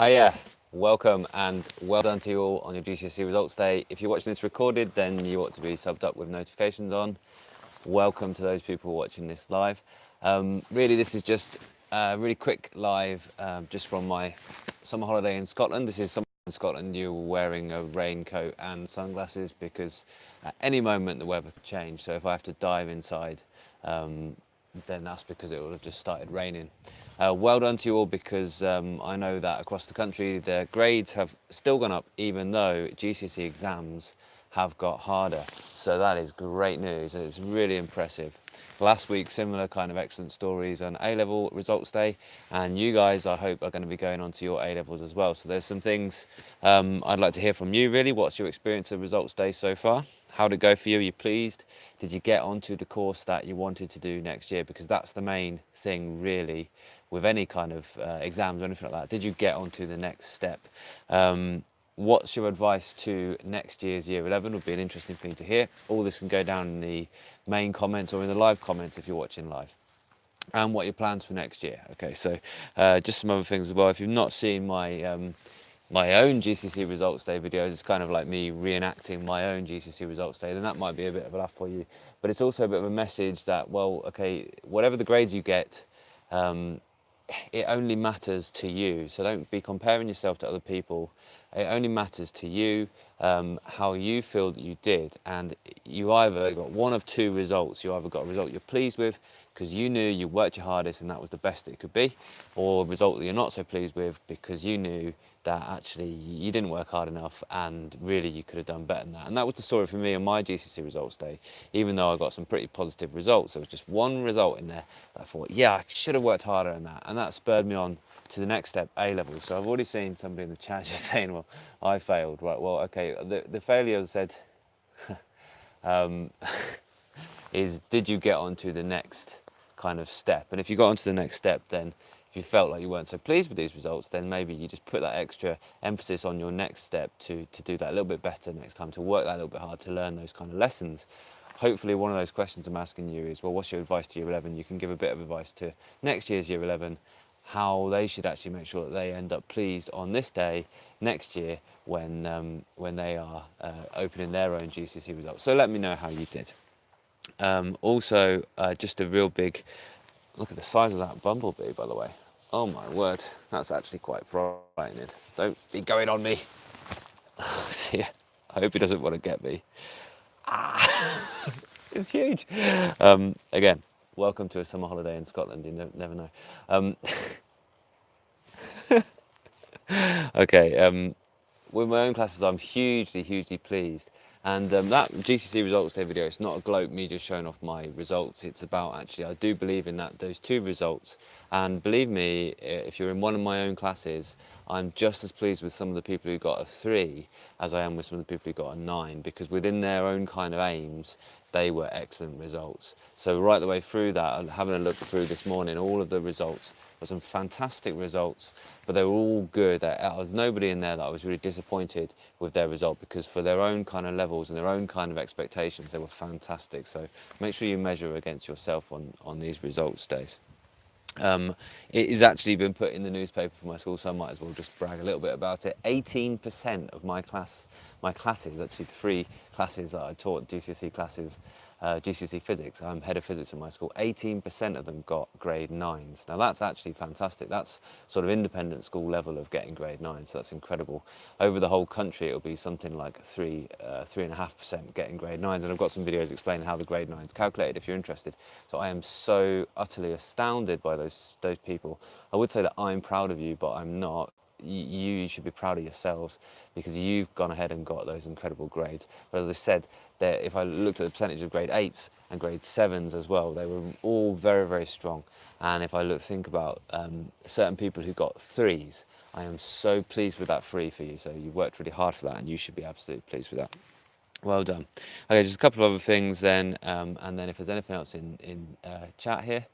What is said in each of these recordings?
Yeah, welcome and well done to you all on your GCSE results day. If you're watching this recorded, then you ought to be subbed up with notifications on. Welcome to those people watching this live. Really, this is just a really quick live just from my summer holiday in Scotland. This is summer in Scotland. You're wearing a raincoat and sunglasses because at any moment the weather could change. So if I have to dive inside, then that's because it will have just started raining. Well done to you all, because I know that across the country the grades have still gone up even though GCSE exams have got harder. So that is great news. It's really impressive. Last week, similar kind of excellent stories on A-level results day, and you guys, I hope, are going to be going on to your A-levels as well. So there's some things I'd like to hear from you really. What's your experience of results day so far? How did it go for you? Are you pleased? Did you get onto the course that you wanted to do next year? Because that's the main thing really with any kind of exams or anything like that. Did you get onto the next step? What's your advice to next year's Year 11? Would be an interesting thing to hear. All this can go down in the main comments or in the live comments if you're watching live. And what are your plans for next year? Okay, so just some other things as well. If you've not seen my own GCSE results day videos, it's kind of like me reenacting my own GCSE results day, then that might be a bit of a laugh for you. But it's also a bit of a message that, well, okay, whatever the grades you get, it only matters to you. So don't be comparing yourself to other people. It only matters to you, how you feel that you did. And you either got one of two results. You either got a result you're pleased with because you knew you worked your hardest and that was the best it could be, or a result that you're not so pleased with because you knew that actually you didn't work hard enough and really you could have done better than that. And that was the story for me on my GCSE results day. Even though I got some pretty positive results, there was just one result in there that I thought, yeah, I should have worked harder than that. And that spurred me on to the next step, A-level. So I've already seen somebody in the chat just saying, well, I failed. Right, well, okay, the failure said is, did you get on to the next kind of step? And if you got onto the next step, then if you felt like you weren't so pleased with these results, then maybe you just put that extra emphasis on your next step to do that a little bit better next time, to work that a little bit hard, to learn those kind of lessons. Hopefully one of those questions I'm asking you is, well, what's your advice to Year 11? You can give a bit of advice to next year's Year 11, how they should actually make sure that they end up pleased on this day next year when they are opening their own GCSE results. So let me know how you did. Also, just a real big look at the size of that bumblebee, by the way. Oh my word, that's actually quite frightening. Don't be going on me. Yeah, I hope he doesn't want to get me. It's huge. Again, welcome to a summer holiday in Scotland. You never know. Okay, with my own classes, I'm hugely pleased. And that GCSE results day video, it's not a gloat me just showing off my results. It's about, actually, I do believe in that, those two results. And believe me, if you're in one of my own classes, I'm just as pleased with some of the people who got a 3 as I am with some of the people who got a 9, because within their own kind of aims, they were excellent results. So right the way through that, having a look through this morning, all of the results were some fantastic results, but they were all good. There was nobody in there that I was really disappointed with their result, because for their own kind of levels and their own kind of expectations, they were fantastic. So make sure you measure against yourself on these results days. It has actually been put in the newspaper for my school, so I might as well just brag a little bit about it. 18% of my classes, actually the 3 classes that I taught, GCSE classes, GCSE physics, I'm head of physics in my school, 18% of them got grade 9s. Now that's actually fantastic. That's sort of independent school level of getting grade 9, so that's incredible. Over the whole country, it'll be something like 3.5% getting grade 9s, and I've got some videos explaining how the grade 9's calculated if you're interested. So I am so utterly astounded by those people. I would say that I'm proud of you, but I'm not. You should be proud of yourselves, because you've gone ahead and got those incredible grades. But as I said, if I looked at the percentage of grade 8s and grade 7s as well, they were all very strong. And if I think about certain people who got 3s, I am so pleased with that 3 for you. So you worked really hard for that, and you should be absolutely pleased with that. Well done. Okay, just a couple of other things then, and then if there's anything else in chat here.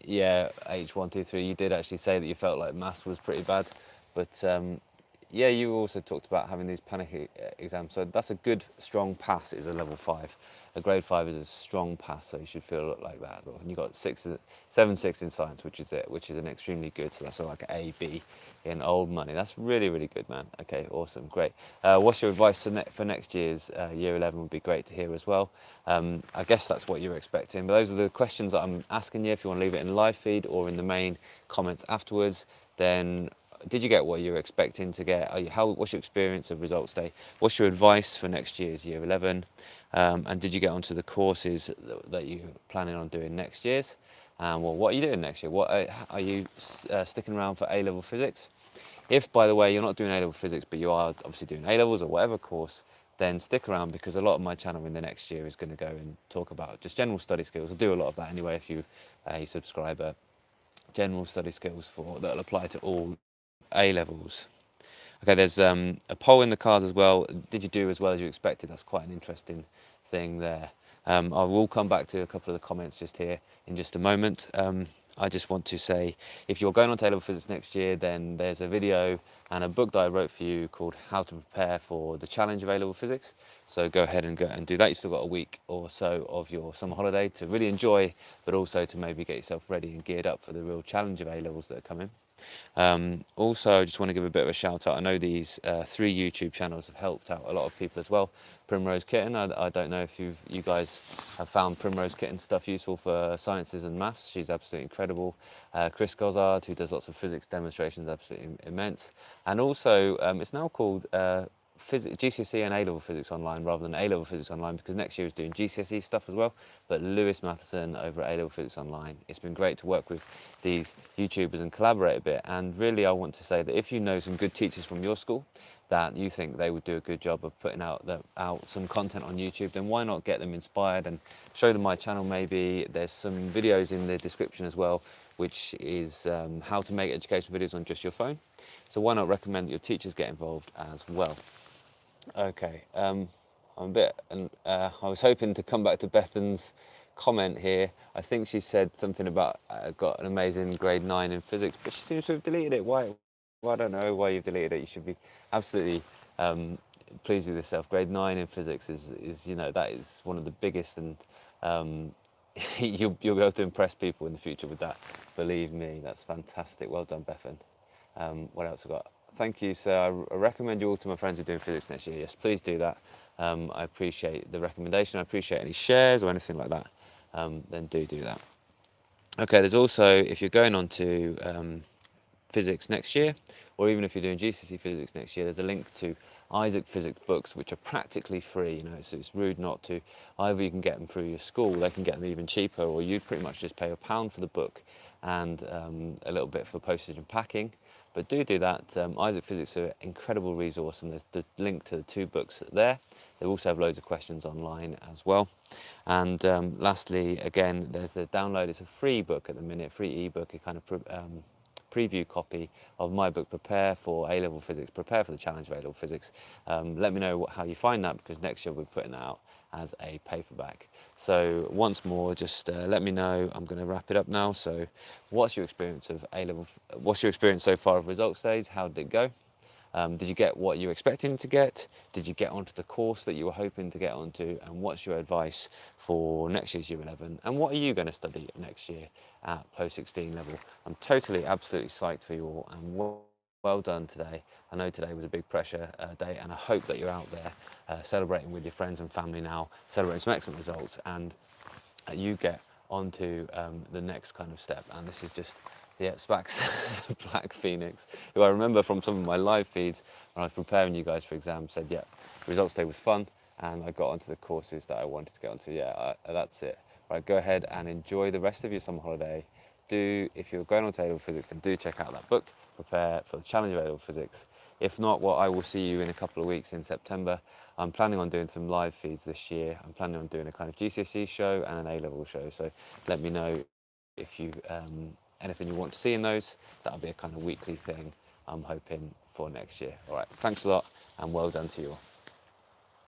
Yeah, H123, you did actually say that you felt like maths was pretty bad, but yeah, you also talked about having these panic exams. So that's a good, strong pass is a level 5. A grade 5 is a strong pass, so you should feel like that. And you got 7, 6 in science, which is an extremely good. So that's like an A, B in old money. That's really, really good, man. Okay, awesome, great. What's your advice for next year's year 11? Would be great to hear as well. I guess that's what you're expecting. But those are the questions that I'm asking you. If you want to leave it in the live feed or in the main comments afterwards, then did you get what you were expecting to get? What's your experience of results day? What's your advice for next year's year 11? And did you get onto the courses that you're planning on doing next year's? Well, what are you doing next year? What are you sticking around for A-level physics? If, by the way, you're not doing A-level physics, but you are obviously doing A-levels or whatever course, then stick around, because a lot of my channel in the next year is going to go and talk about just general study skills. I'll do a lot of that anyway if you a subscriber. General study skills that'll apply to all A-levels. Okay, there's a poll in the cards as well. Did you do as well as you expected? That's quite an interesting thing there. I will come back to a couple of the comments just here in just a moment. I just want to say, if you're going on to A-level physics next year, then there's a video and a book that I wrote for you called How to Prepare for the Challenge of A-level physics. So go ahead and do that. You've still got a week or so of your summer holiday to really enjoy, but also to maybe get yourself ready and geared up for the real challenge of A-levels that are coming. Also, I just want to give a bit of a shout out. I know these 3 YouTube channels have helped out a lot of people as well. Primrose Kitten, I don't know if you guys have found Primrose Kitten stuff useful for sciences and maths. She's absolutely incredible. Chris Gozzard, who does lots of physics demonstrations, absolutely immense. And also, it's now called GCSE and A-level physics online rather than A-level physics online, because next year is doing GCSE stuff as well. But Lewis Matheson over at A-level physics online, it's been great to work with these YouTubers and collaborate a bit. And really, I want to say that if you know some good teachers from your school that you think they would do a good job of putting out some content on YouTube, then why not get them inspired and show them my channel maybe. There's some videos in the description as well, which is how to make education videos on just your phone. So why not recommend that your teachers get involved as well. Okay, I'm a bit, I was hoping to come back to Bethan's comment here. I think she said something about got an amazing grade 9 in physics, but she seems to have deleted it. Why? Well, I don't know why you've deleted it. You should be absolutely pleased with yourself. Grade 9 in physics is that is one of the biggest, and you'll be able to impress people in the future with that. Believe me, that's fantastic. Well done, Bethan. What else have I got? Thank you, sir. I recommend you all to my friends who are doing physics next year. Yes, please do that. I appreciate the recommendation. I appreciate any shares or anything like that. Then do that. Okay, there's also, if you're going on to physics next year, or even if you're doing GCSE physics next year, there's a link to Isaac physics books, which are practically free. So it's rude not to. Either you can get them through your school, they can get them even cheaper, or you pretty much just pay £1 for the book and a little bit for postage and packing. But do that. Isaac Physics are an incredible resource, and there's the link to the 2 books there. They also have loads of questions online as well. And lastly, again, there's the download. It's a free book at the minute, free ebook, a kind of preview copy of my book, Prepare for A-level Physics, Prepare for the Challenge of A-level Physics. Let me know how you find that, because next year we'll be putting that out as a paperback. So once more, just let me know. I'm going to wrap it up now. So what's your experience of A-level? What's your experience so far of results days? How did it go? Did you get what you were expecting to get? Did you get onto the course that you were hoping to get onto? And what's your advice for next year's Year 11? And what are you going to study next year at post 16 level? I'm totally, absolutely psyched for you all, and well done today. I know today was a big pressure day, and I hope that you're out there celebrating with your friends and family now, celebrating some excellent results, and you get onto the next kind of step. And this is just Spax, the Black Phoenix, who I remember from some of my live feeds when I was preparing you guys for exams, said, results day was fun, and I got onto the courses that I wanted to get onto. That's it. Right, go ahead and enjoy the rest of your summer holiday. If you're going on to A-level physics, then do check out that book, Prepare for the Challenge of A-level Physics. If not, well, I will see you in a couple of weeks in September. I'm planning on doing some live feeds this year. I'm planning on doing a kind of GCSE show and an A-level show. So let me know if you anything you want to see in those. That'll be a kind of weekly thing I'm hoping for next year. All right, thanks a lot, and well done to you all.